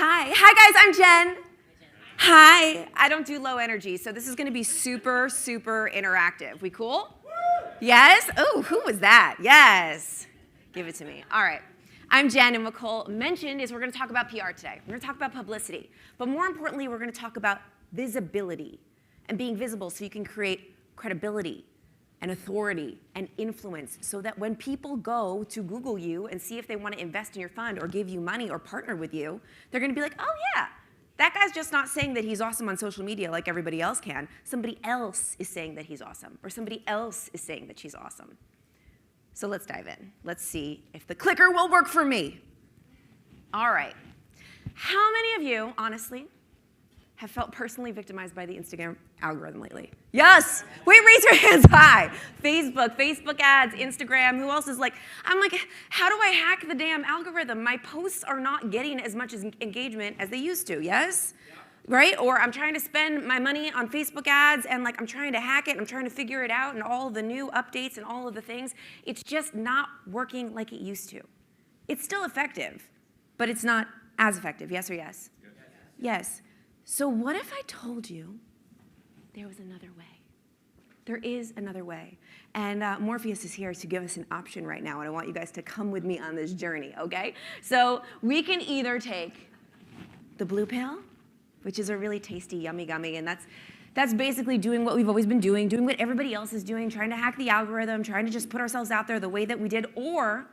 Hi guys, I'm Jen. Hi. I don't do low energy, so this is going to be super interactive. We cool? Yes? Oh, who was that? Yes. Give it to me. All right. I'm Jen, and what Cole mentioned is we're going to talk about PR today. We're going to talk about publicity. But more importantly, we're going to talk about visibility and being visible so you can create credibility and authority and influence so that when people go to Google you and see if they want to invest in your fund or give you money or partner with you, they're going to be like, oh yeah, that guy's just not saying that he's awesome on social media like everybody else can. Somebody else is saying that he's awesome, or somebody else is saying that she's awesome. So let's dive in. Let's see if the clicker will work for me. All right. How many of you, honestly, have felt personally victimized by the Instagram algorithm lately? Yes. Wait, raise your hands high. Facebook ads, Instagram. Who else is like, I'm like, how do I hack the damn algorithm? My posts are not getting as much engagement as they used to, yes? Yeah. Right? Or I'm trying to spend my money on Facebook ads and like I'm trying to hack it and I'm trying to figure it out and all the new updates and all of the things. It's just not working like it used to. It's still effective, but it's not as effective. Yes or yes? Yes. So what if I told you there was another way? There is another way. And Morpheus is here to give us an option right now, and I want you guys to come with me on this journey, okay? So we can either take the blue pill, which is a really tasty, yummy gummy, and that's basically doing what we've always been doing what everybody else is doing, trying to hack the algorithm, trying to just put ourselves out there the way that we did, or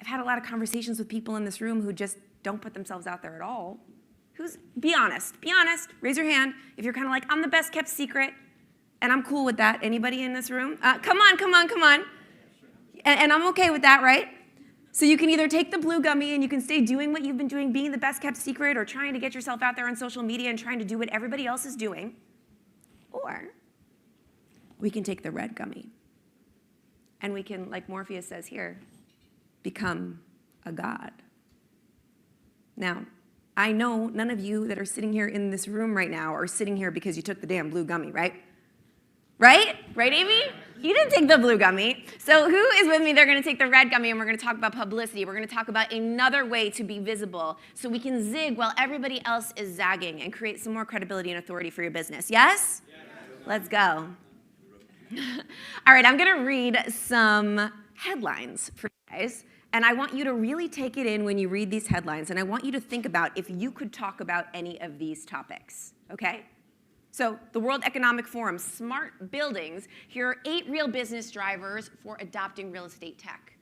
I've had a lot of conversations with people in this room who just don't put themselves out there at all. Be honest, raise your hand if you're kind of like, I'm the best kept secret, and I'm cool with that. Anybody in this room? Come on. And I'm okay with that, right? So you can either take the blue gummy and you can stay doing what you've been doing, being the best kept secret, or trying to get yourself out there on social media and trying to do what everybody else is doing. Or we can take the red gummy and we can, like Morpheus says here, become a god. Now, I know none of you that are sitting here in this room right now are sitting here because you took the damn blue gummy, right? Right, Amy? You didn't take the blue gummy. So who is with me? They're going to take the red gummy, and we're going to talk about publicity. We're going to talk about another way to be visible so we can zig while everybody else is zagging and create some more credibility and authority for your business. Yes? Let's go. All right, I'm going to read some headlines for you guys. And I want you to really take it in when you read these headlines, and I want you to think about if you could talk about any of these topics, okay? So the World Economic Forum, smart buildings. Here are 8 real business drivers for adopting real estate tech.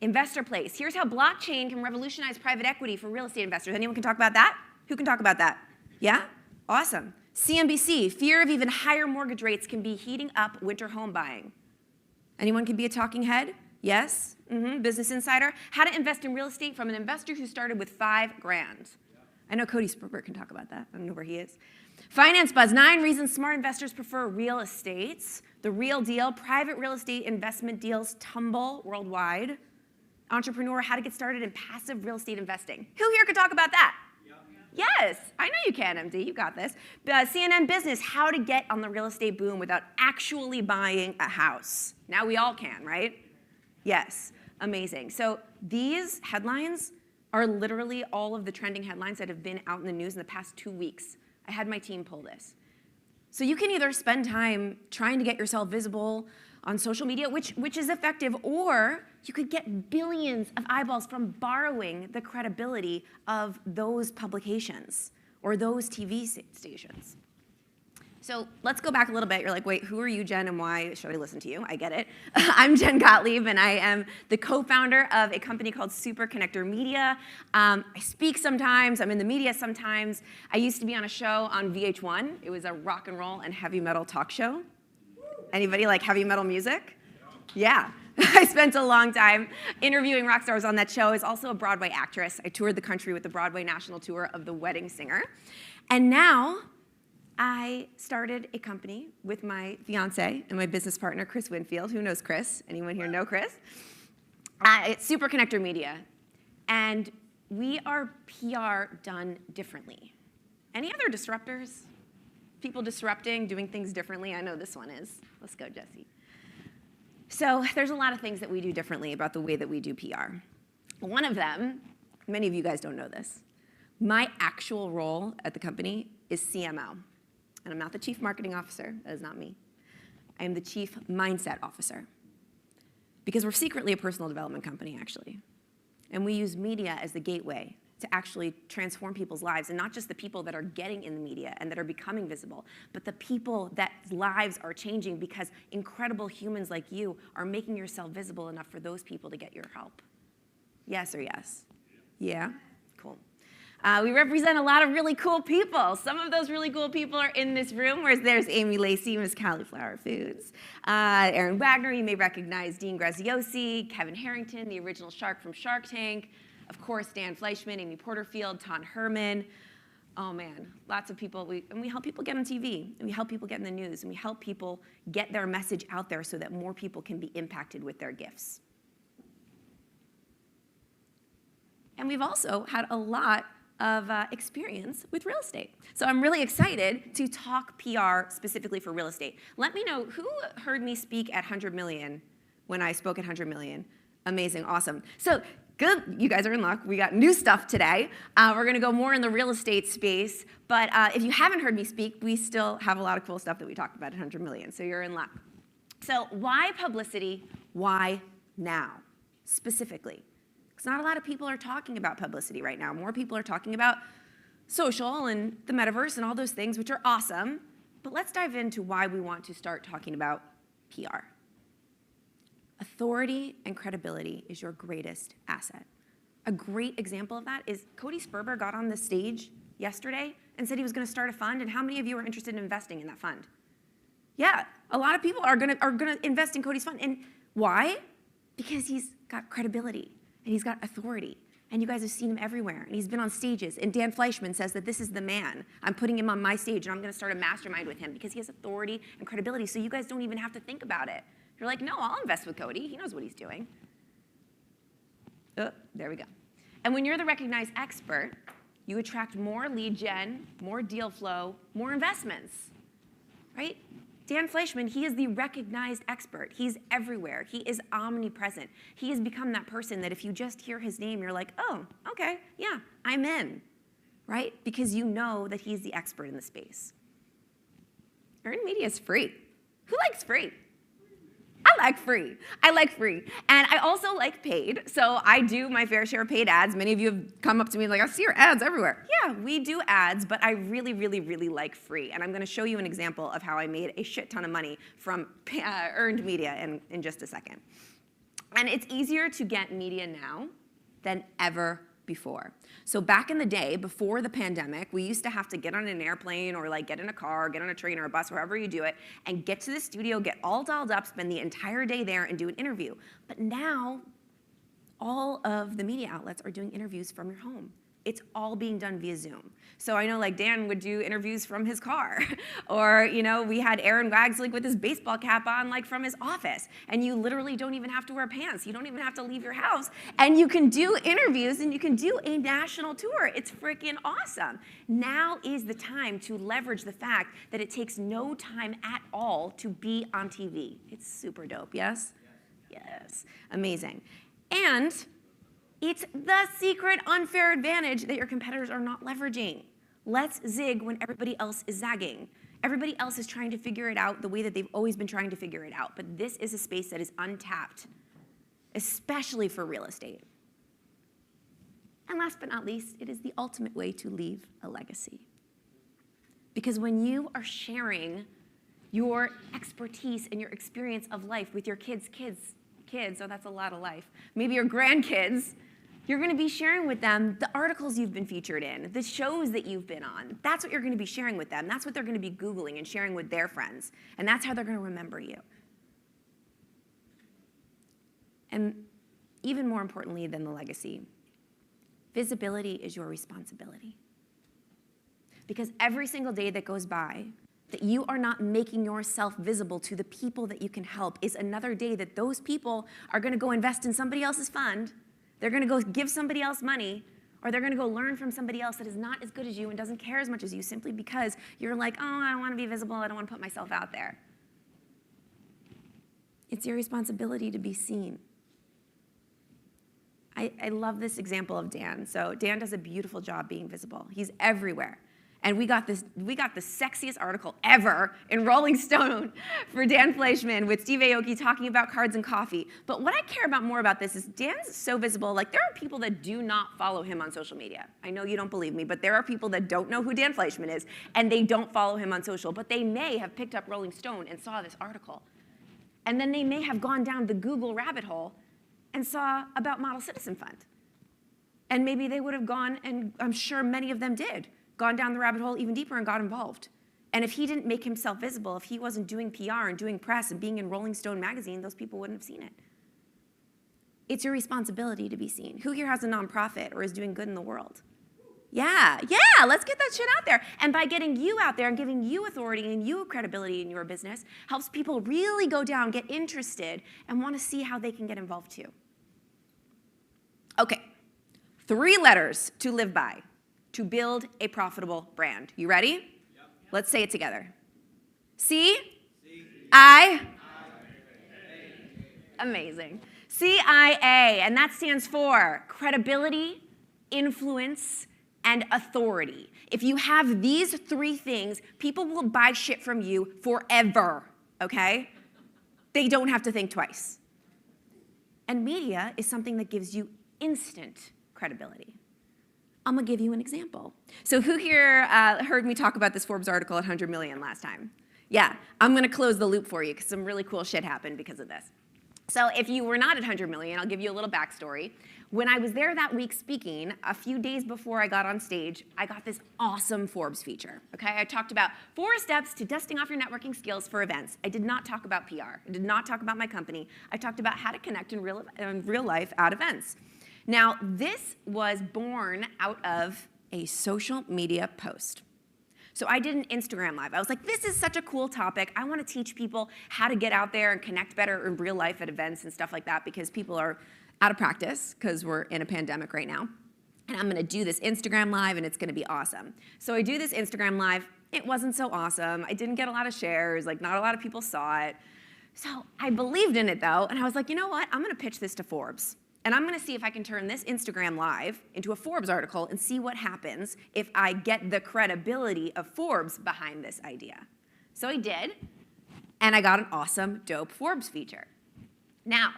Investor Place. Here's how blockchain can revolutionize private equity for real estate investors. Anyone can talk about that? Who can talk about that? Yeah? Awesome. CNBC. Fear of even higher mortgage rates can be heating up winter home buying. Anyone can be a talking head? Yes? Business Insider. How to invest in real estate from an investor who started with $5,000. I know Cody Sprober can talk about that. I don't know where he is. Finance Buzz, 9 reasons smart investors prefer real estates. The Real Deal, private real estate investment deals tumble worldwide. Entrepreneur, how to get started in passive real estate investing. Who here could talk about that? Yes, I know you can, MD. You got this. CNN Business, how to get on the real estate boom without actually buying a house. Now we all can, right? Yes, amazing. So these headlines are literally all of the trending headlines that have been out in the news in the past 2 weeks. I had my team pull this. So you can either spend time trying to get yourself visible on social media, which is effective, or you could get billions of eyeballs from borrowing the credibility of those publications or those TV stations. So let's go back a little bit. You're like, wait, who are you, Jen, and why should I listen to you? I get it. I'm Jen Gottlieb, and I am the co-founder of a company called Super Connector Media. I speak sometimes. I'm in the media sometimes. I used to be on a show on VH1. It was a rock and roll and heavy metal talk show. Anybody like heavy metal music? Yeah. I spent a long time interviewing rock stars on that show. I was also a Broadway actress. I toured the country with the Broadway national tour of The Wedding Singer. And now I started a company with my fiance and my business partner, Chris Winfield. Who knows Chris? Anyone here know Chris? It's Super Connector Media. And we are PR done differently. Any other disruptors? People disrupting, doing things differently? I know this one is. Let's go, Jesse. So there's a lot of things that we do differently about the way that we do PR. One of them, many of you guys don't know this, My actual role at the company is CMO. And I'm not the chief marketing officer. That is not me. I am the chief mindset officer. Because we're secretly a personal development company, actually. And we use media as the gateway to actually transform people's lives, and not just the people that are getting in the media and that are becoming visible, but the people that lives are changing because incredible humans like you are making yourself visible enough for those people to get your help. Yes or yes? Yeah? Cool. We represent a lot of really cool people. Some of those really cool people are in this room, whereas there's Amy Lacey, Miss Cauliflower Foods. Aaron Wagner, you may recognize Dean Graziosi, Kevin Harrington, the original shark from Shark Tank. Of course, Dan Fleischman, Amy Porterfield, Ton Herman. Oh man, lots of people. And we help people get on TV, and we help people get in the news, and we help people get their message out there so that more people can be impacted with their gifts. And we've also had a lot of experience with real estate. So I'm really excited to talk PR specifically for real estate. Let me know who heard me speak at 100 Million when I spoke at 100 Million. Amazing, awesome. So good, you guys are in luck. We got new stuff today. We're gonna go more in the real estate space, but if you haven't heard me speak, we still have a lot of cool stuff that we talked about at 100 Million, so you're in luck. So why publicity? Why now, specifically? Because not a lot of people are talking about publicity right now. More people are talking about social and the metaverse and all those things, which are awesome. But let's dive into why we want to start talking about PR. Authority and credibility is your greatest asset. A great example of that is Cody Sperber got on the stage yesterday and said he was going to start a fund, and how many of you are interested in investing in that fund? Yeah, a lot of people are going to invest in Cody's fund. And why? Because he's got credibility. And he's got authority. And you guys have seen him everywhere. And he's been on stages. And Dan Fleischman says that this is the man. I'm putting him on my stage, and I'm going to start a mastermind with him because he has authority and credibility. So you guys don't even have to think about it. You're like, no, I'll invest with Cody. He knows what he's doing. Oh, there we go. And when you're the recognized expert, you attract more lead gen, more deal flow, more investments, right? Dan Fleischman, he is the recognized expert. He's everywhere. He is omnipresent. He has become that person that if you just hear his name, you're like, oh, okay, yeah, I'm in, right? Because you know that he's the expert in the space. Earned media is free. Who likes free? I like free. I like free. And I also like paid. So I do my fair share of paid ads. Many of you have come up to me like, I see your ads everywhere. Yeah, we do ads, but I really, really, really like free. And I'm going to show you an example of how I made a shit ton of money from earned media in just a second. And it's easier to get media now than ever before. So back in the day, before the pandemic, we used to have to get on an airplane or like get in a car, get on a train or a bus, wherever you do it, and get to the studio, get all dolled up, spend the entire day there and do an interview. But now, all of the media outlets are doing interviews from your home. It's all being done via Zoom. So I know like Dan would do interviews from his car. Or, you know, we had Aaron Wags like with his baseball cap on like from his office. And you literally don't even have to wear pants. You don't even have to leave your house. And you can do interviews and you can do a national tour. It's freaking awesome. Now is the time to leverage the fact that it takes no time at all to be on TV. It's super dope, yes? Yes. Amazing. And it's the secret unfair advantage that your competitors are not leveraging. Let's zig when everybody else is zagging. Everybody else is trying to figure it out the way that they've always been trying to figure it out. But this is a space that is untapped, especially for real estate. And last but not least, it is the ultimate way to leave a legacy. Because when you are sharing your expertise and your experience of life with your kids, oh, that's a lot of life, maybe your grandkids, you're going to be sharing with them the articles you've been featured in, the shows that you've been on. That's what you're going to be sharing with them. That's what they're going to be Googling and sharing with their friends. And that's how they're going to remember you. And even more importantly than the legacy, visibility is your responsibility. Because every single day that goes by that you are not making yourself visible to the people that you can help is another day that those people are going to go invest in somebody else's fund. They're going to go give somebody else money, or they're going to go learn from somebody else that is not as good as you and doesn't care as much as you simply because you're like, oh, I don't want to be visible. I don't want to put myself out there. It's your responsibility to be seen. I love this example of Dan. So Dan does a beautiful job being visible. He's everywhere. And we got the sexiest article ever in Rolling Stone for Dan Fleischman with Steve Aoki talking about cards and coffee. But what I care about more about this is Dan's so visible. Like, there are people that do not follow him on social media. I know you don't believe me, but there are people that don't know who Dan Fleischman is, and they don't follow him on social. But they may have picked up Rolling Stone and saw this article. And then they may have gone down the Google rabbit hole and saw about Model Citizen Fund. And maybe they would have gone, and I'm sure many of them did, gone down the rabbit hole even deeper and got involved. And if he didn't make himself visible, if he wasn't doing PR and doing press and being in Rolling Stone magazine, those people wouldn't have seen it. It's your responsibility to be seen. Who here has a nonprofit or is doing good in the world? Yeah, let's get that shit out there. And by getting you out there and giving you authority and you credibility in your business, helps people really go down, get interested, and want to see how they can get involved too. Okay, 3 letters to live by to build a profitable brand. You ready? Yep. Let's say it together. C-I. Amazing. CIA, and that stands for credibility, influence, and authority. If you have these 3 things, people will buy shit from you forever, okay? They don't have to think twice. And media is something that gives you instant credibility. I'm gonna give you an example. So who here heard me talk about this Forbes article at 100 million last time? Yeah, I'm gonna close the loop for you because some really cool shit happened because of this. So if you were not at 100 million, I'll give you a little backstory. When I was there that week speaking, a few days before I got on stage, I got this awesome Forbes feature, okay? I talked about 4 steps to dusting off your networking skills for events. I did not talk about PR. I did not talk about my company. I talked about how to connect in real life at events. Now, this was born out of a social media post. So I did an Instagram Live. I was like, this is such a cool topic. I want to teach people how to get out there and connect better in real life at events and stuff like that because people are out of practice because we're in a pandemic right now. And I'm going to do this Instagram Live, and it's going to be awesome. So I do this Instagram Live. It wasn't so awesome. I didn't get a lot of shares. Like, not a lot of people saw it. So I believed in it, though, and I was like, you know what? I'm going to pitch this to Forbes. And I'm going to see if I can turn this Instagram Live into a Forbes article and see what happens if I get the credibility of Forbes behind this idea. So I did, and I got an awesome, dope Forbes feature. Now,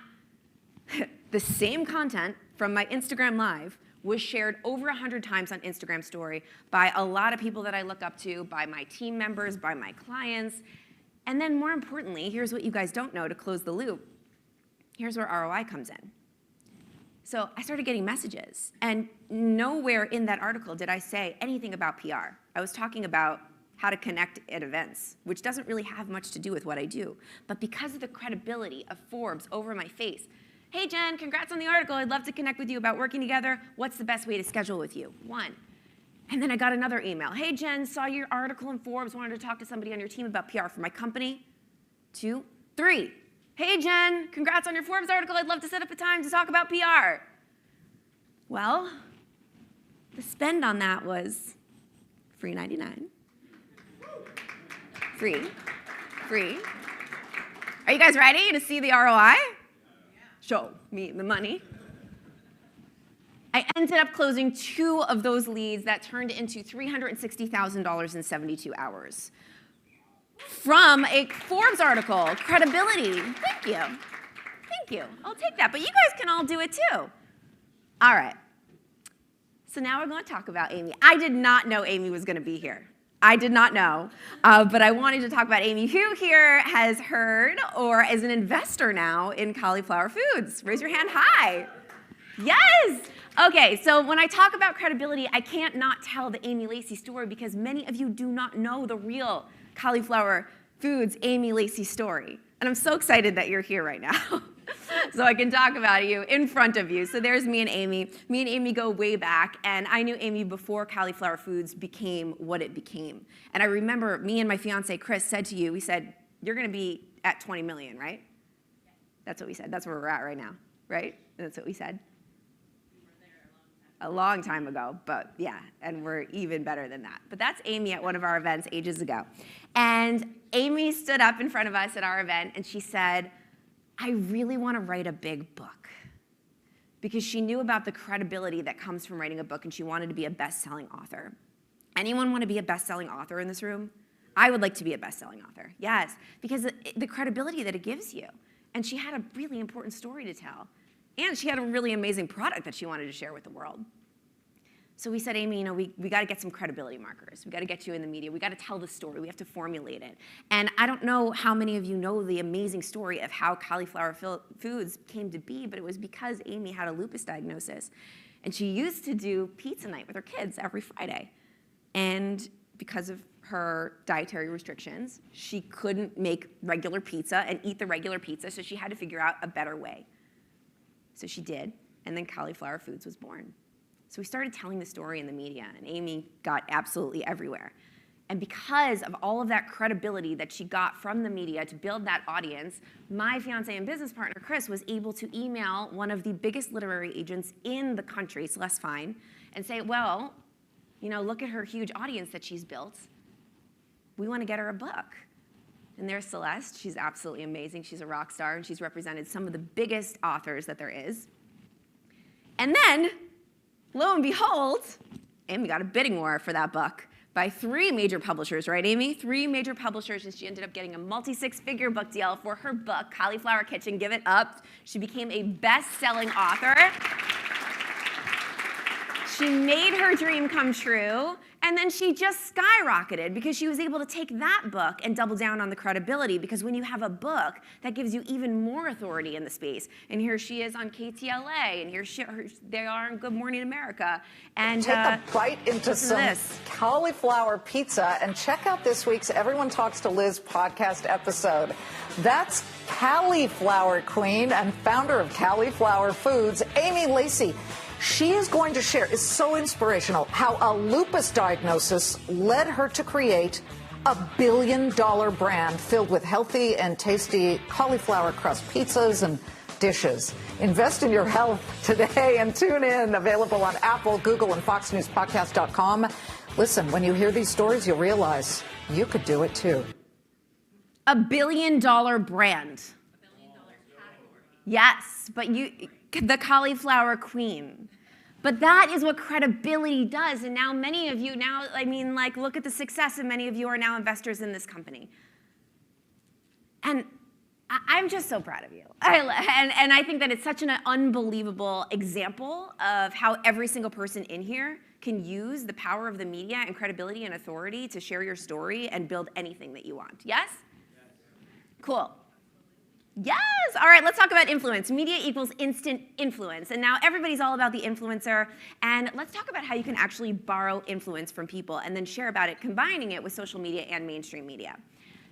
the same content from my Instagram Live was shared over 100 times on Instagram Story by a lot of people that I look up to, by my team members, by my clients. And then more importantly, here's what you guys don't know to close the loop. Here's where ROI comes in. So I started getting messages, and nowhere in that article did I say anything about PR. I was talking about how to connect at events, which doesn't really have much to do with what I do. But because of the credibility of Forbes over my face, hey Jen, congrats on the article. I'd love to connect with you about working together. What's the best way to schedule with you? 1. And then I got another email. Hey Jen, saw your article in Forbes, wanted to talk to somebody on your team about PR for my company. 2, 3. Hey Jen, congrats on your Forbes article. I'd love to set up a time to talk about PR. Well, the spend on that was free 99. Free. Are you guys ready to see the ROI? Show me the money. I ended up closing 2 of those leads that turned into $360,000 in 72 hours. From a Forbes article, credibility. Thank you. I'll take that, but you guys can all do it too. All right. So now we're going to talk about Amy. I did not know Amy was going to be here. I did not know, but I wanted to talk about Amy. Who here has heard or is an investor now in Cauliflower Foods? Raise your hand high. Yes. Okay, so when I talk about credibility, I can't not tell the Amy Lacey story because many of you do not know the real Cauliflower Foods Amy Lacey story. And I'm so excited that you're here right now. So I can talk about you in front of you. So there's me and Amy. Me and Amy go way back, and I knew Amy before Cauliflower Foods became what it became. And I remember me and my fiance Chris said to you, we said, you're going to be at 20 million, right? Yeah. That's what we said. That's where we're at right now, right? That's what we said. A long time ago, but yeah, and we're even better than that. But that's Amy at one of our events ages ago. And Amy stood up in front of us at our event, and she said, I really want to write a big book because she knew about the credibility that comes from writing a book, and she wanted to be a best-selling author. Anyone want to be a best-selling author in this room? I would like to be a best-selling author, yes, because the credibility that it gives you. And she had a really important story to tell. And she had a really amazing product that she wanted to share with the world. So we said, Amy, we got to get some credibility markers. We got to get you in the media. We got to tell the story. We have to formulate it. And I don't know how many of you know the amazing story of how Cauliflower Foods came to be, but it was because Amy had a lupus diagnosis. And she used to do pizza night with her kids every Friday. And because of her dietary restrictions, she couldn't make regular pizza and eat the regular pizza, so she had to figure out a better way. So she did, and then Cauliflower Foods was born. So we started telling the story in the media, and Amy got absolutely everywhere. And because of all of that credibility that she got from the media to build that audience, my fiance and business partner, Chris, was able to email one of the biggest literary agents in the country, Celeste Fine, and say, well, look at her huge audience that she's built. We want to get her a book. And there's Celeste. She's absolutely amazing. She's a rock star, and she's represented some of the biggest authors that there is. And then, lo and behold, Amy got a bidding war for that book by 3 major publishers, right, Amy? 3 major publishers, and she ended up getting a multi-6-figure book deal for her book, Cauliflower Kitchen. Give it up. She became a best-selling author. She made her dream come true, and then she just skyrocketed because she was able to take that book and double down on the credibility, because when you have a book, that gives you even more authority in the space. And here she is on KTLA, and here they are on Good Morning America. And take a bite into some cauliflower pizza and check out this week's Everyone Talks to Liz podcast episode. That's Cauliflower Queen and founder of Cauliflower Foods, Amy Lacey. She is going to share, it's so inspirational, how a lupus diagnosis led her to create a $1 billion brand filled with healthy and tasty cauliflower crust pizzas and dishes. Invest in your health today and tune in. Available on Apple, Google, and FoxNewsPodcast.com. Listen, when you hear these stories, you'll realize you could do it too. $1 billion brand. $1 billion category. Yes, but the Cauliflower Queen. But that is what credibility does. And now many of you look at the success, and many of you are now investors in this company. And I'm just so proud of you. And I think that it's such an unbelievable example of how every single person in here can use the power of the media and credibility and authority to share your story and build anything that you want. Yes? Cool. Yes. All right, let's talk about influence. Media equals instant influence. And now everybody's all about the influencer. And let's talk about how you can actually borrow influence from people and then share about it, combining it with social media and mainstream media.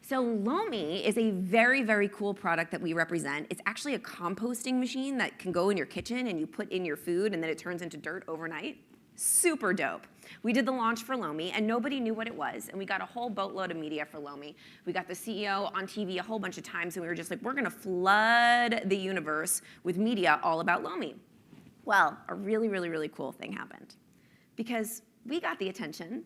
So Lomi is a very, very cool product that we represent. It's actually a composting machine that can go in your kitchen, and you put in your food, and then it turns into dirt overnight. Super dope. We did the launch for Lomi, and nobody knew what it was, and we got a whole boatload of media for Lomi. We got the CEO on TV a whole bunch of times, and we were just like, we're going to flood the universe with media all about Lomi. Well, a really, really, really cool thing happened, because we got the attention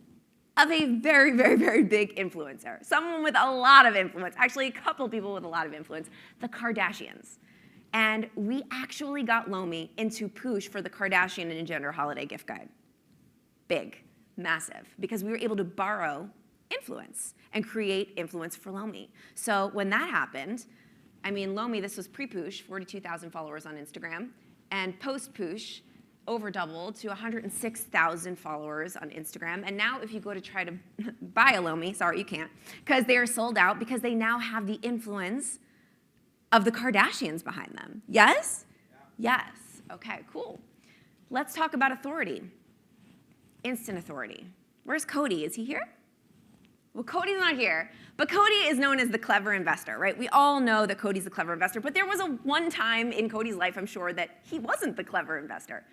of a very, very, very big influencer, someone with a lot of influence, actually a couple people with a lot of influence, the Kardashians. And we actually got Lomi into Poosh for the Kardashian and Jenner holiday gift guide. Big, massive, because we were able to borrow influence and create influence for Lomi. So when that happened, Lomi, this was pre-Poosh, 42,000 followers on Instagram, and post-Poosh, over doubled to 106,000 followers on Instagram. And now if you go to try to buy a Lomi, sorry, you can't, because they are sold out, because they now have the influence of the Kardashians behind them. Yes? Yeah. Yes. Okay, cool. Let's talk about authority. Instant authority. Where's Cody? Is he here? Well, Cody's not here, but Cody is known as the clever investor, right? We all know that Cody's the clever investor, but there was one time in Cody's life, I'm sure, that he wasn't the clever investor.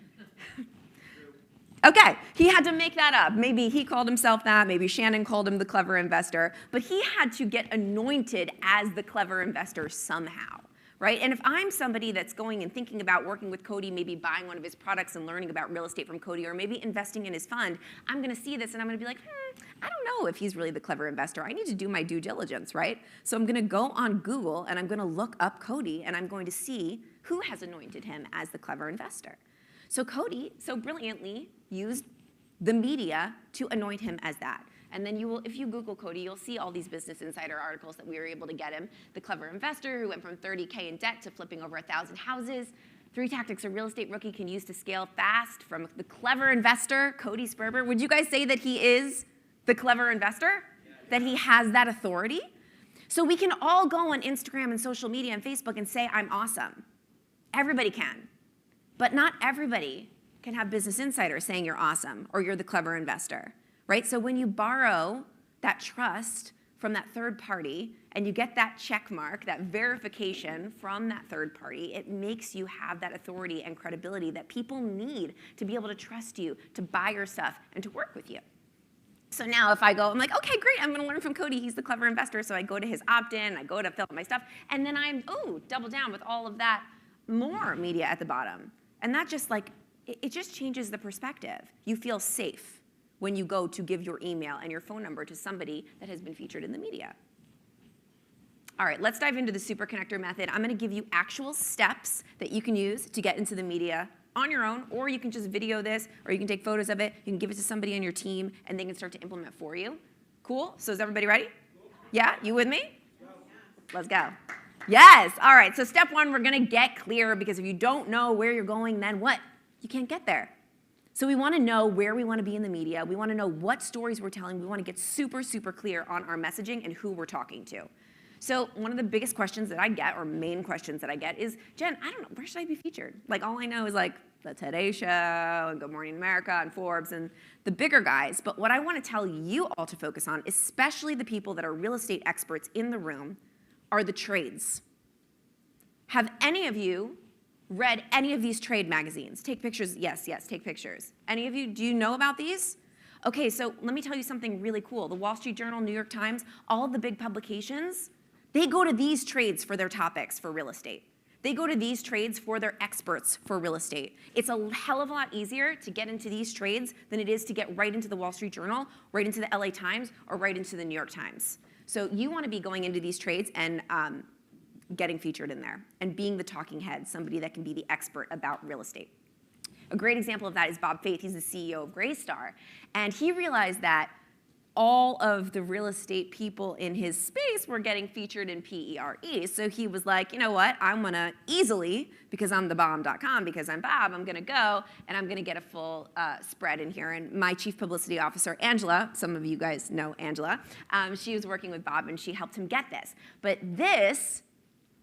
Okay, he had to make that up. Maybe he called himself that, maybe Shannon called him the clever investor, but he had to get anointed as the clever investor somehow, right? And if I'm somebody that's going and thinking about working with Cody, maybe buying one of his products and learning about real estate from Cody, or maybe investing in his fund, I'm gonna see this and I'm gonna be like, I don't know if he's really the clever investor. I need to do my due diligence, right? So I'm gonna go on Google and I'm gonna look up Cody and I'm going to see who has anointed him as the clever investor. So Cody so brilliantly used the media to anoint him as that. And then if you Google Cody, you'll see all these Business Insider articles that we were able to get him. The clever investor who went from 30K in debt to flipping over 1,000 houses. 3 tactics a real estate rookie can use to scale fast from the clever investor, Cody Sperber. Would you guys say that he is the clever investor? That he has that authority? So we can all go on Instagram and social media and Facebook and say, I'm awesome. Everybody can. But not everybody can have Business Insider saying you're awesome or you're the clever investor. Right? So when you borrow that trust from that third party and you get that check mark, that verification from that third party, it makes you have that authority and credibility that people need to be able to trust you, to buy your stuff, and to work with you. So now if I go, I'm like, okay, great, I'm gonna learn from Cody, he's the clever investor, so I go to his opt-in, I go to fill out my stuff, and then double down with all of that more media at the bottom. And that just it just changes the perspective. You feel safe when you go to give your email and your phone number to somebody that has been featured in the media. All right, let's dive into the super connector method. I'm gonna give you actual steps that you can use to get into the media on your own, or you can just video this, or you can take photos of it, you can give it to somebody on your team, and they can start to implement for you. Cool? So is everybody ready? Yeah, you with me? Let's go. Yes, all right, so step 1, we're gonna get clear, because if you don't know where you're going, then what? You can't get there. So we want to know where we want to be in the media. We want to know what stories we're telling. We want to get super, super clear on our messaging and who we're talking to. So one of the biggest questions that I get, or main questions that I get, is, Jen, I don't know, where should I be featured? All I know is the Today Show and Good Morning America and Forbes and the bigger guys. But what I want to tell you all to focus on, especially the people that are real estate experts in the room, are the trades. Have any of you read any of these trade magazines? Take pictures. Yes, take pictures. Any of you, do you know about these? Okay, so let me tell you something really cool. The Wall Street Journal, New York Times, all of the big publications, they go to these trades for their topics for real estate. They go to these trades for their experts for real estate. It's a hell of a lot easier to get into these trades than it is to get right into the Wall Street Journal, right into the LA Times, or right into the New York Times. So you want to be going into these trades and getting featured in there and being the talking head, somebody that can be the expert about real estate. A great example of that is Bob Faith. He's the CEO of Greystar. And he realized that all of the real estate people in his space were getting featured in PERE. So he was like, you know what, I'm gonna easily, because I'm thebomb.com, because I'm Bob, I'm gonna go and I'm gonna get a full spread in here. And my chief publicity officer, Angela, some of you guys know Angela, she was working with Bob and she helped him get this. But this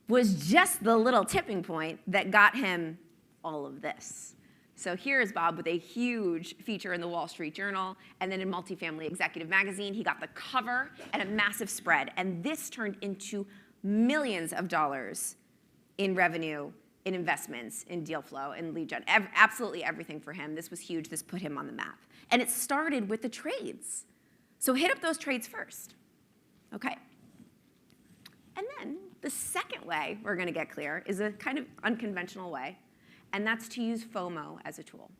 was just the little tipping point that got him all of this. So here is Bob with a huge feature in the Wall Street Journal, and then in Multifamily Executive Magazine. He got the cover and a massive spread, and this turned into millions of dollars in revenue, in investments, in deal flow, in lead gen. Absolutely everything for him. This was huge. This put him on the map. And it started with the trades. So hit up those trades first, okay? And then the second way we're gonna get clear is a kind of unconventional way, and that's to use FOMO as a tool.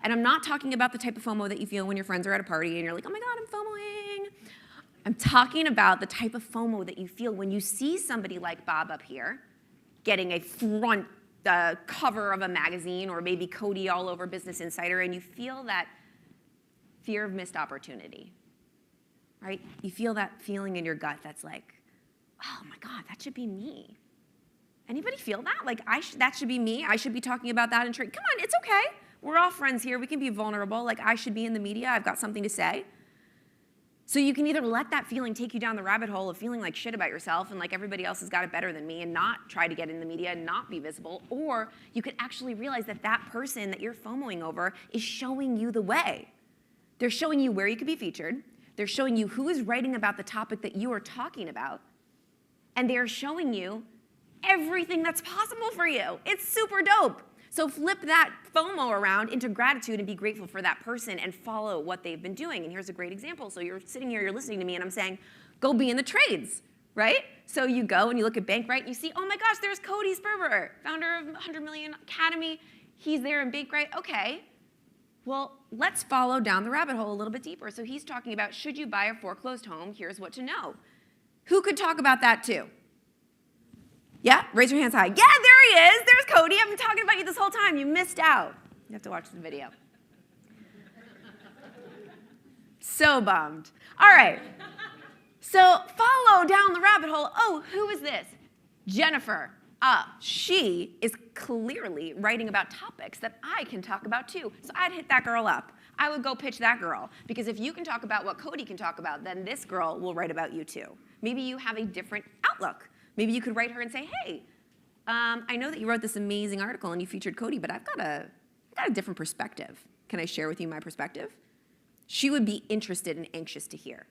And I'm not talking about the type of FOMO that you feel when your friends are at a party and you're like, oh my God, I'm FOMOing. I'm talking about the type of FOMO that you feel when you see somebody like Bob up here getting a front cover of a magazine, or maybe Cody all over Business Insider, and you feel that fear of missed opportunity, right? You feel that feeling in your gut that's like, oh my God, that should be me. Anybody feel that? Like, that should be me. I should be talking about that in trade. Come on, it's okay. We're all friends here. We can be vulnerable. Like, I should be in the media. I've got something to say. So you can either let that feeling take you down the rabbit hole of feeling like shit about yourself and like everybody else has got it better than me and not try to get in the media and not be visible, or you could actually realize that that person that you're FOMOing over is showing you the way. They're showing you where you could be featured. They're showing you who is writing about the topic that you are talking about. And they're showing you everything that's possible for you. It's super dope. So flip that FOMO around into gratitude and be grateful for that person and follow what they've been doing. And here's a great example. So you're sitting here, you're listening to me, and I'm saying, go be in the trades, right? So you go and you look at Bankrite and you see, oh my gosh, there's Cody Sperber, founder of 100 Million Academy. He's there in Bankrite. Okay, well, let's follow down the rabbit hole a little bit deeper. So he's talking about, should you buy a foreclosed home? Here's what to know. Who could talk about that too? Yeah, raise your hands high. Yeah, there he is. There's Cody. I've been talking about you this whole time. You missed out. You have to watch the video. So bummed. All right. So follow down the rabbit hole. Oh, who is this? Jennifer. She is clearly writing about topics that I can talk about too. So I'd hit that girl up. I would go pitch that girl. Because if you can talk about what Cody can talk about, then this girl will write about you too. Maybe you have a different outlook. Maybe you could write her and say, hey, I know that you wrote this amazing article and you featured Cody, but I've got a different perspective. Can I share with you my perspective? She would be interested and anxious to hear.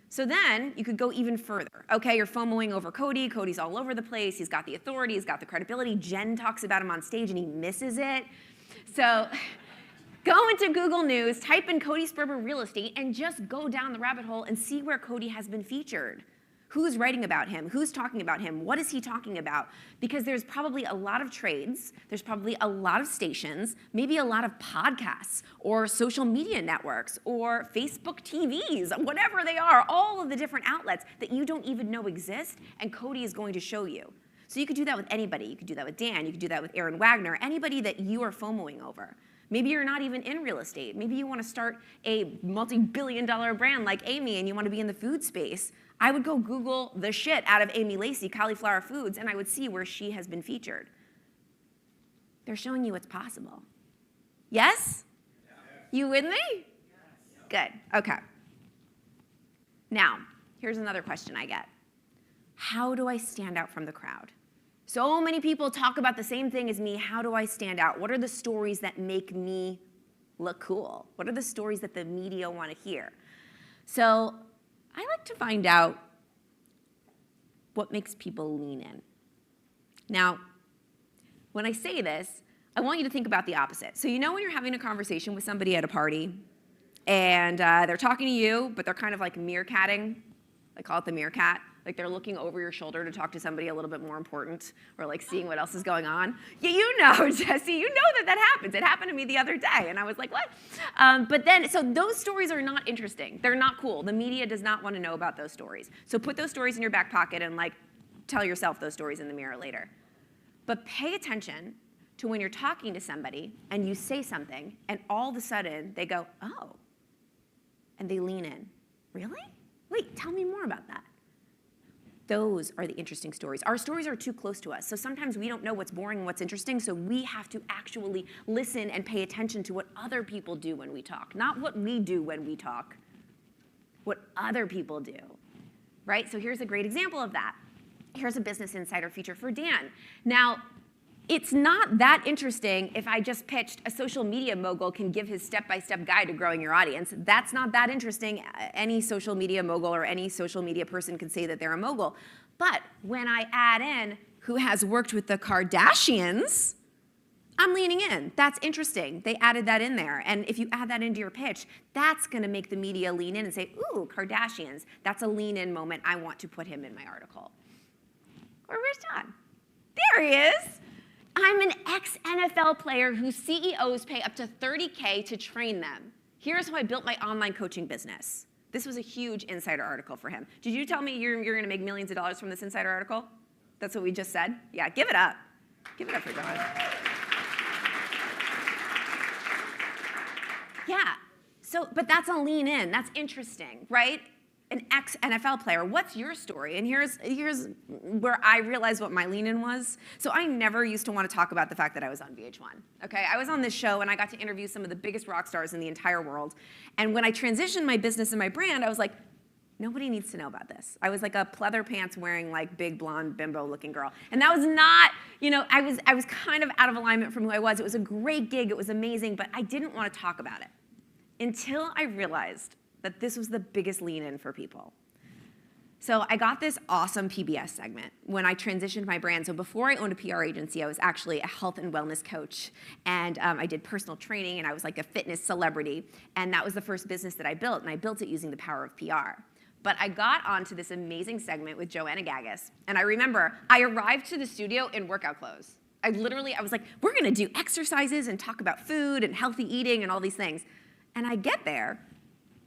So then you could go even further. Okay, you're FOMOing over Cody. Cody's all over the place. He's got the authority. He's got the credibility. Jen talks about him on stage and he misses it. So go into Google News, type in Cody Sperber real estate, and just go down the rabbit hole and see where Cody has been featured. Who's writing about him? Who's talking about him? What is he talking about? Because there's probably a lot of trades, there's probably a lot of stations, maybe a lot of podcasts or social media networks or Facebook TVs, whatever they are, all of the different outlets that you don't even know exist, and Cody is going to show you. So you could do that with anybody. You could do that with Dan. You could do that with Aaron Wagner, anybody that you are FOMOing over. Maybe you're not even in real estate. Maybe you want to start a multi-billion-dollar brand like Amy and you want to be in the food space. I would go Google the shit out of Amy Lacey, Cauliflower Foods, and I would see where she has been featured. They're showing you what's possible. Yes? You with me? Good. Okay. Now, here's another question I get. How do I stand out from the crowd? So many people talk about the same thing as me. How do I stand out? What are the stories that make me look cool? What are the stories that the media want to hear? So I like to find out what makes people lean in. Now, when I say this, I want you to think about the opposite. So you know when you're having a conversation with somebody at a party, and they're talking to you, but they're kind of like meerkatting. I call it the meerkat. Like they're looking over your shoulder to talk to somebody a little bit more important, or like seeing what else is going on. Yeah, you know, Jesse, you know that happens. It happened to me the other day, and I was like, what? But then, so those stories are not interesting. They're not cool. The media does not want to know about those stories. So put those stories in your back pocket and like tell yourself those stories in the mirror later. But pay attention to when you're talking to somebody and you say something, and all of a sudden they go, oh, and they lean in. Really? Wait, tell me more about that. Those are the interesting stories. Our stories are too close to us, so sometimes we don't know what's boring and what's interesting, so we have to actually listen and pay attention to what other people do when we talk. Not what we do when we talk, what other people do, right? So here's a great example of that. Here's a Business Insider feature for Dan. Now, it's not that interesting if I just pitched a social media mogul can give his step-by-step guide to growing your audience. That's not that interesting. Any social media mogul or any social media person can say that they're a mogul. But when I add in who has worked with the Kardashians, I'm leaning in. That's interesting. They added that in there. And if you add that into your pitch, that's going to make the media lean in and say, ooh, Kardashians. That's a lean-in moment. I want to put him in my article. Or where's John? There he is. I'm an ex-NFL player whose CEOs pay up to $30K to train them. Here's how I built my online coaching business. This was a huge insider article for him. Did you tell me you're going to make millions of dollars from this insider article? That's what we just said? Yeah, give it up. Give it up for John. Yeah, so, but that's a lean in. That's interesting, right? An ex-NFL player. What's your story? And here's where I realized what my lean-in was. So I never used to want to talk about the fact that I was on VH1. Okay, I was on this show and I got to interview some of the biggest rock stars in the entire world. And when I transitioned my business and my brand, I was like, nobody needs to know about this. I was like a pleather pants wearing like big blonde bimbo looking girl. And that was not, you know, I was kind of out of alignment from who I was. It was a great gig, it was amazing, but I didn't want to talk about it until I realized that this was the biggest lean-in for people. So I got this awesome PBS segment when I transitioned my brand. So before I owned a PR agency, I was actually a health and wellness coach. And I did personal training, and I was like a fitness celebrity. And that was the first business that I built, and I built it using the power of PR. But I got onto this amazing segment with Joanna Gagas. And I remember I arrived to the studio in workout clothes. I was like, we're gonna do exercises and talk about food and healthy eating and all these things. And I get there,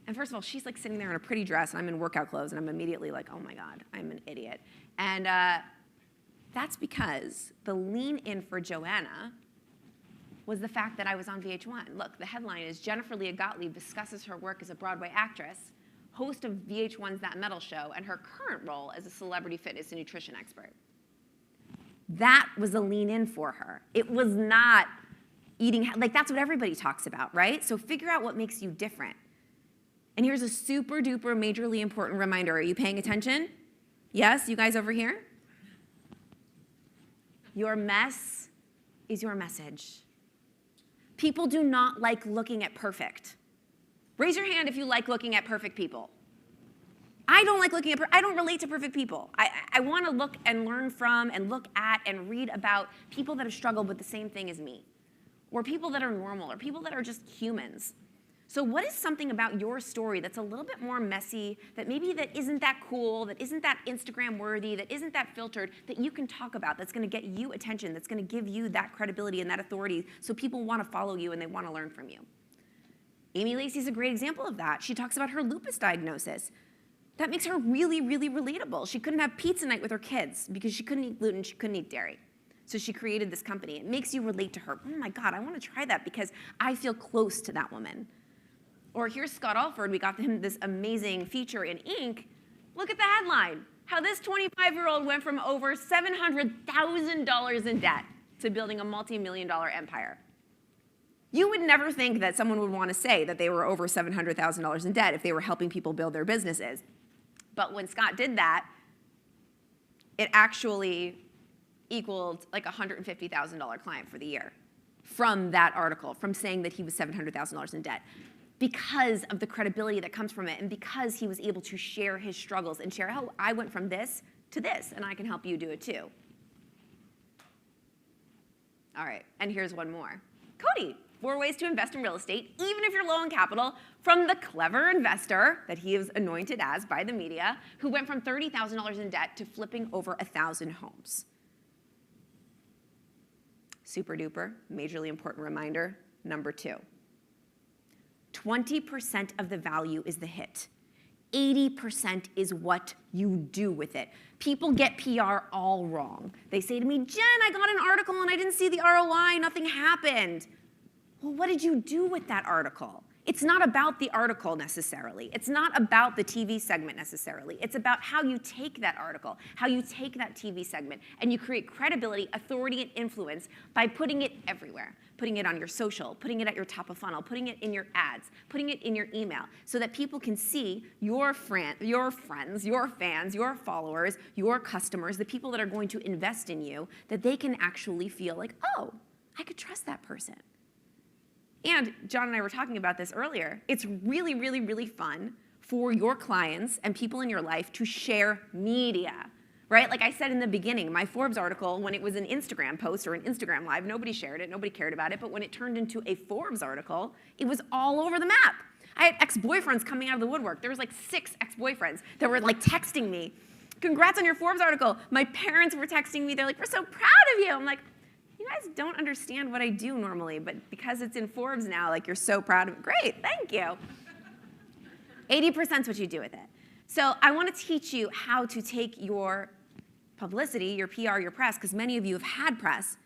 and first of all, she's like sitting there in a pretty dress, and I'm in workout clothes, and I'm immediately like, oh my God, I'm an idiot. And that's because the lean in for Joanna was the fact that I was on VH1. Look, the headline is Jennifer Leah Gottlieb discusses her work as a Broadway actress, host of VH1's That Metal Show, and her current role as a celebrity fitness and nutrition expert. That was a lean in for her. It was not eating, like that's what everybody talks about, right? So figure out what makes you different. And here's a super duper majorly important reminder. Are you paying attention? Yes, you guys over here? Your mess is your message. People do not like looking at perfect. Raise your hand if you like looking at perfect people. I don't like looking at, I don't relate to perfect people. I want to look and learn from and look at and read about people that have struggled with the same thing as me, or people that are normal, or people that are just humans. So what is something about your story that's a little bit more messy, that maybe that isn't that cool, that isn't that Instagram worthy, that isn't that filtered, that you can talk about, that's gonna get you attention, that's gonna give you that credibility and that authority so people wanna follow you and they wanna learn from you? Amy Lacey's a great example of that. She talks about her lupus diagnosis. That makes her really, really relatable. She couldn't have pizza night with her kids because she couldn't eat gluten, she couldn't eat dairy. So she created this company. It makes you relate to her. Oh my God, I wanna try that because I feel close to that woman. Or here's Scott Alford, we got him this amazing feature in Inc. Look at the headline, how this 25-year-old went from over $700,000 in debt to building a multi-million-dollar empire. You would never think that someone would want to say that they were over $700,000 in debt if they were helping people build their businesses. But when Scott did that, it actually equaled like a $150,000 client for the year from that article, from saying that he was $700,000 in debt, because of the credibility that comes from it and because he was able to share his struggles and share how I went from this to this and I can help you do it too. All right, and here's one more. Cody, 4 ways to invest in real estate, even if you're low on capital, from the clever investor that he is anointed as by the media, who went from $30,000 in debt to flipping over 1,000 homes. Super duper, majorly important reminder, number 2. 20% of the value is the hit. 80% is what you do with it. People get PR all wrong. They say to me, Jen, I got an article and I didn't see the ROI, nothing happened. Well, what did you do with that article? It's not about the article necessarily. It's not about the TV segment necessarily. It's about how you take that article, how you take that TV segment, and you create credibility, authority, and influence by putting it everywhere. Putting it on your social, putting it at your top of funnel, putting it in your ads, putting it in your email, so that people can see your friends, your fans, your followers, your customers, the people that are going to invest in you, that they can actually feel like, oh, I could trust that person. And John and I were talking about this earlier. It's really, really, really fun for your clients and people in your life to share media, right? Like I said in the beginning, my Forbes article, when it was an Instagram post or an Instagram live, nobody shared it, nobody cared about it. But when it turned into a Forbes article, it was all over the map. I had ex-boyfriends coming out of the woodwork. There was like 6 ex-boyfriends that were like texting me, congrats on your Forbes article. My parents were texting me. They're like, we're so proud of you. I'm like, you guys don't understand what I do normally, but because it's in Forbes now, like you're so proud of it. Great, thank you. 80% is what you do with it. So I want to teach you how to take your publicity, your PR, your press, because many of you have had press,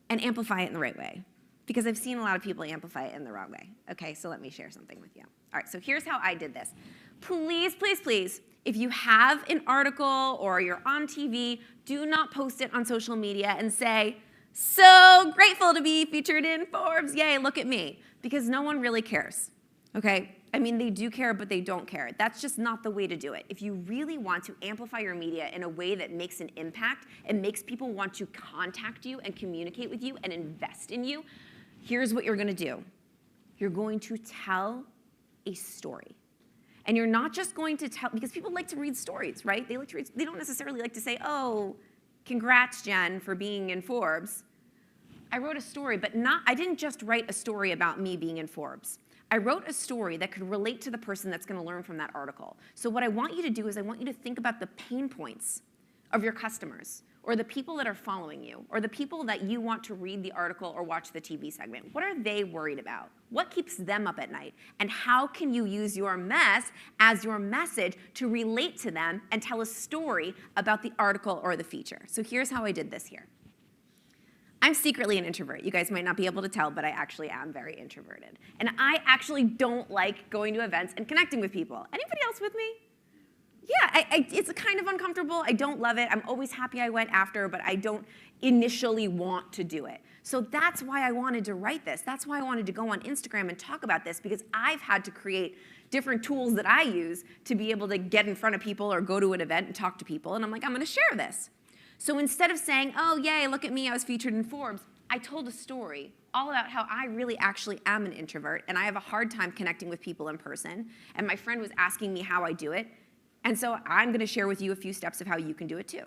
and amplify it in the right way. Because I've seen a lot of people amplify it in the wrong way. Okay, so let me share something with you. All right, so here's how I did this. Please, please, please, if you have an article or you're on TV, do not post it on social media and say, so grateful to be featured in Forbes, yay, look at me. Because no one really cares, okay? I mean, they do care, but they don't care. That's just not the way to do it. If you really want to amplify your media in a way that makes an impact and makes people want to contact you and communicate with you and invest in you, here's what you're gonna do. You're going to tell a story. And you're not just going to tell, because people like to read stories, right? They like to read, they don't necessarily like to say, oh, congrats, Jen, for being in Forbes. I wrote a story, but I didn't just write a story about me being in Forbes. I wrote a story that could relate to the person that's going to learn from that article. So what I want you to do is I want you to think about the pain points of your customers, or the people that are following you, or the people that you want to read the article or watch the TV segment. What are they worried about? What keeps them up at night? And how can you use your mess as your message to relate to them and tell a story about the article or the feature? So here's how I did this here. I'm secretly an introvert. You guys might not be able to tell, but I actually am very introverted. And I actually don't like going to events and connecting with people. Anybody else with me? Yeah, it's kind of uncomfortable. I don't love it. I'm always happy I went after, but I don't initially want to do it. So that's why I wanted to write this. That's why I wanted to go on Instagram and talk about this, because I've had to create different tools that I use to be able to get in front of people or go to an event and talk to people. And I'm like, I'm going to share this. So instead of saying, oh, yay, look at me, I was featured in Forbes, I told a story all about how I really actually am an introvert, and I have a hard time connecting with people in person. And my friend was asking me how I do it. And so I'm going to share with you a few steps of how you can do it too.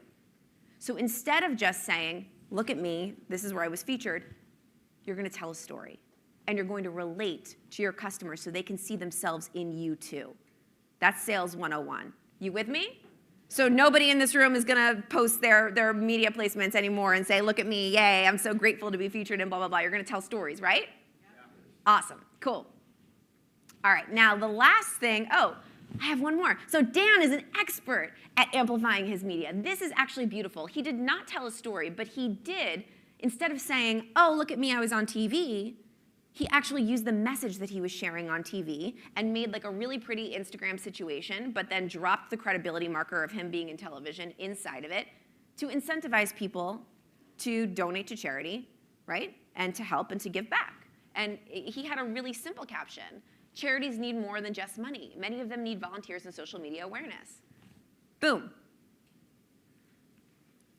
So instead of just saying, look at me, this is where I was featured, you're going to tell a story. And you're going to relate to your customers so they can see themselves in you too. That's Sales 101. You with me? So nobody in this room is going to post their media placements anymore and say, look at me, yay, I'm so grateful to be featured in blah, blah, blah. You're going to tell stories, right? Yeah. Awesome. Cool. All right. Now, the last thing, I have one more. So Dan is an expert at amplifying his media. This is actually beautiful. He did not tell a story, but he did, instead of saying, oh, look at me, I was on TV, he actually used the message that he was sharing on TV and made like a really pretty Instagram situation, but then dropped the credibility marker of him being in television inside of it to incentivize people to donate to charity, right? And to help and to give back. And he had a really simple caption. Charities need more than just money. Many of them need volunteers and social media awareness. Boom.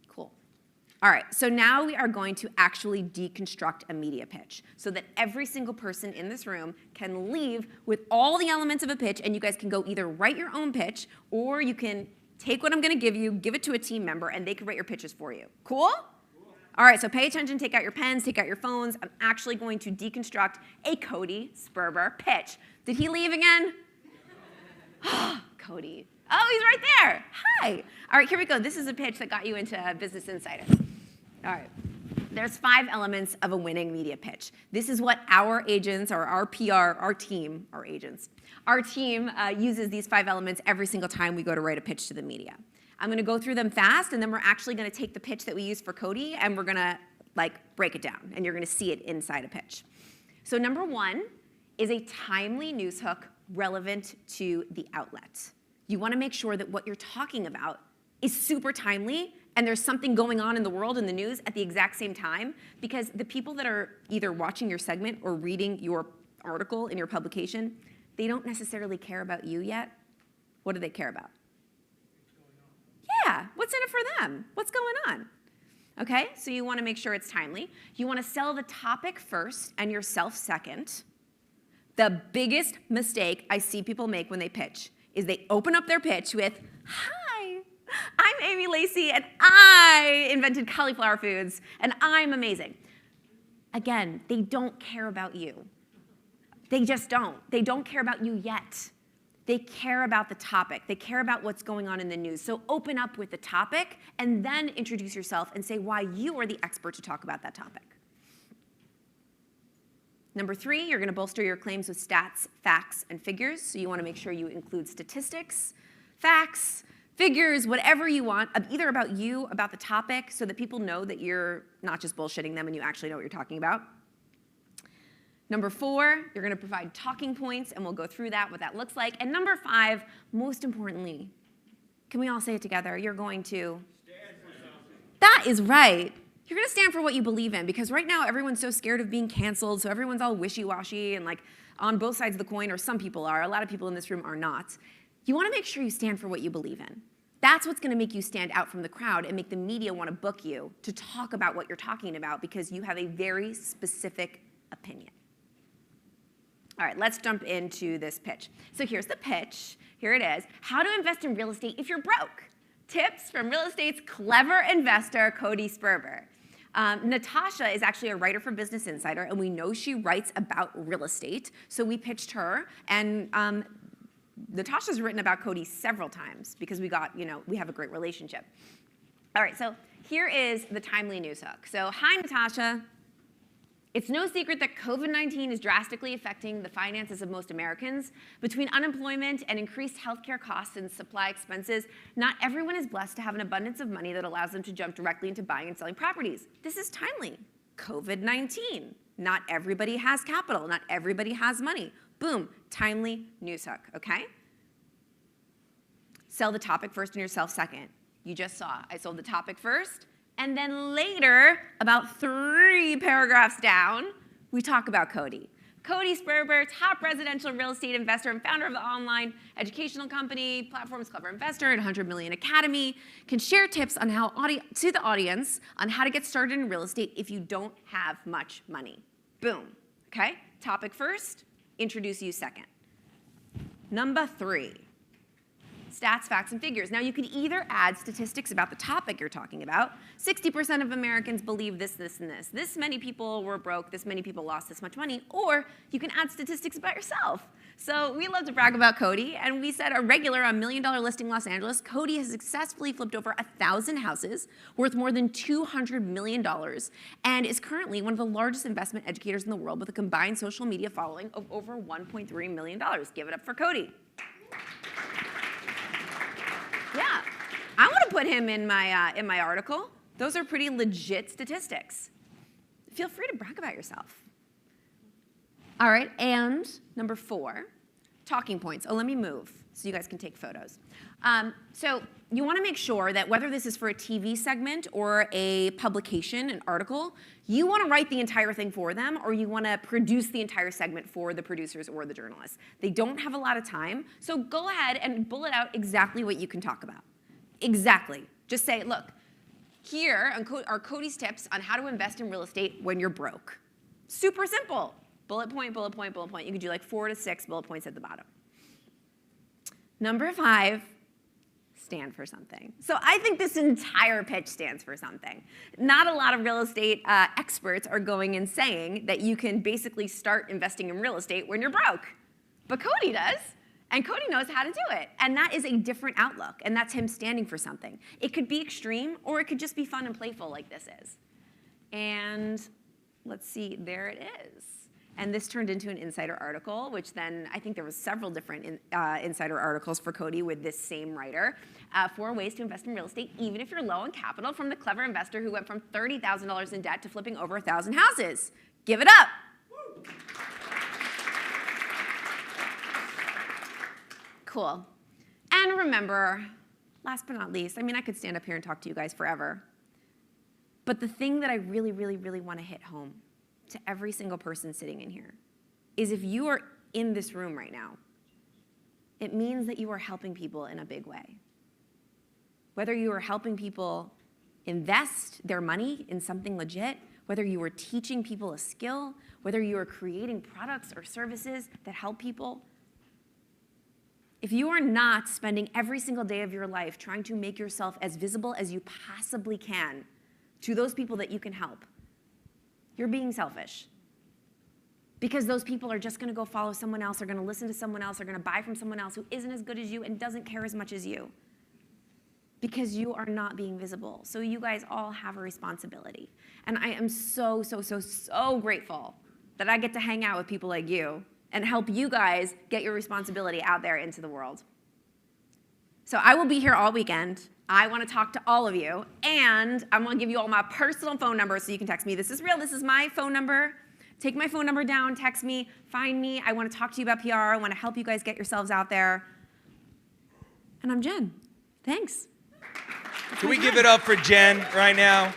Cool. All right, so now we are going to actually deconstruct a media pitch so that every single person in this room can leave with all the elements of a pitch, and you guys can go either write your own pitch, or you can take what I'm going to give you, give it to a team member, and they can write your pitches for you. Cool? All right, so pay attention, take out your pens, take out your phones. I'm actually going to deconstruct a Cody Sperber pitch. Did he leave again? Cody. Oh, he's right there. Hi. All right, here we go. This is a pitch that got you into Business Insider. All right. There's 5 elements of a winning media pitch. This is what our agents, or our PR, our team uses these 5 elements every single time we go to write a pitch to the media. I'm going to go through them fast, and then we're actually going to take the pitch that we used for Cody, and we're going to break it down, and you're going to see it inside a pitch. So number 1 is a timely news hook relevant to the outlet. You want to make sure that what you're talking about is super timely, and there's something going on in the world in the news at the exact same time, because the people that are either watching your segment or reading your article in your publication, they don't necessarily care about you yet. What do they care about? Yeah, what's in it for them? What's going on? Okay, so you want to make sure it's timely. You want to sell the topic first and yourself second. The biggest mistake I see people make when they pitch is they open up their pitch with, hi, I'm Amy Lacey, and I invented cauliflower foods, and I'm amazing. Again, they don't care about you. They just don't. They don't care about you yet. They care about the topic. They care about what's going on in the news. So open up with the topic, and then introduce yourself and say why you are the expert to talk about that topic. Number 3, you're going to bolster your claims with stats, facts, and figures. So you want to make sure you include statistics, facts, figures, whatever you want, either about you, about the topic, so that people know that you're not just bullshitting them and you actually know what you're talking about. Number 4, you're going to provide talking points, and we'll go through that, what that looks like. And number 5, most importantly, can we all say it together? You're going to stand for something. That is right. You're going to stand for what you believe in, because right now everyone's so scared of being canceled, so everyone's all wishy-washy and on both sides of the coin, or some people are. A lot of people in this room are not. You want to make sure you stand for what you believe in. That's what's going to make you stand out from the crowd and make the media want to book you to talk about what you're talking about, because you have a very specific opinion. All right, let's jump into this pitch. So here's the pitch. Here it is. How to invest in real estate if you're broke. Tips from real estate's clever investor, Cody Sperber. Natasha is actually a writer for Business Insider, and we know she writes about real estate. So we pitched her, and Natasha's written about Cody several times because we have a great relationship. All right, so here is the timely news hook. So, hi, Natasha. It's no secret that COVID-19 is drastically affecting the finances of most Americans. Between unemployment and increased healthcare costs and supply expenses, not everyone is blessed to have an abundance of money that allows them to jump directly into buying and selling properties. This is timely. COVID-19. Not everybody has capital. Not everybody has money. Boom, timely news hook, okay? Sell the topic first and yourself second. You just saw, I sold the topic first, and then later, about 3 paragraphs down, we talk about Cody. Cody Sperber, top residential real estate investor and founder of the online educational company, Platforms Clever Investor and 100 Million Academy, can share tips on how to the audience on how to get started in real estate if you don't have much money. Boom, okay? Topic first, introduce you second. Number 3. Stats, facts, and figures. Now, you could either add statistics about the topic you're talking about. 60% of Americans believe this, this, and this. This many people were broke. This many people lost this much money. Or you can add statistics about yourself. So we love to brag about Cody, and we said a regular on $1 Million Listing Los Angeles, Cody has successfully flipped over 1,000 houses worth more than $200 million and is currently one of the largest investment educators in the world with a combined social media following of over $1.3 million. Give it up for Cody. Yeah, I want to put him in my article. Those are pretty legit statistics. Feel free to brag about yourself. All right, and number 4, talking points. Oh, let me move so you guys can take photos. So you want to make sure that whether this is for a TV segment or a publication, an article, you want to write the entire thing for them, or you want to produce the entire segment for the producers or the journalists. They don't have a lot of time, so go ahead and bullet out exactly what you can talk about. Exactly. Just say, look, here are Cody's tips on how to invest in real estate when you're broke. Super simple. Bullet point, bullet point, bullet point. You could do like 4 to 6 bullet points at the bottom. Number 5, stand for something. So I think this entire pitch stands for something. Not a lot of real estate experts are going and saying that you can basically start investing in real estate when you're broke. But Cody does, and Cody knows how to do it. And that is a different outlook, and that's him standing for something. It could be extreme, or it could just be fun and playful like this is. And let's see, there it is. And this turned into an Insider article, which then I think there was several different Insider articles for Cody with this same writer. 4 ways to invest in real estate, even if you're low on capital, from the clever investor who went from $30,000 in debt to flipping over 1,000 houses. Give it up. Cool. And remember, last but not least, I mean, I could stand up here and talk to you guys forever. But the thing that I really, really, really want to hit home to every single person sitting in here is if you are in this room right now, it means that you are helping people in a big way. Whether you are helping people invest their money in something legit, whether you are teaching people a skill, whether you are creating products or services that help people, if you are not spending every single day of your life trying to make yourself as visible as you possibly can to those people that you can help, you're being selfish. Because those people are just going to go follow someone else, are going to listen to someone else, are going to buy from someone else who isn't as good as you and doesn't care as much as you. Because you are not being visible. So you guys all have a responsibility. And I am so, so, so, so grateful that I get to hang out with people like you and help you guys get your responsibility out there into the world. So I will be here all weekend. I want to talk to all of you, and I'm going to give you all my personal phone number so you can text me. This is real. This is my phone number. Take my phone number down, text me, find me. I want to talk to you about PR. I want to help you guys get yourselves out there. And I'm Jen. Thanks. Can we give it up for Jen right now?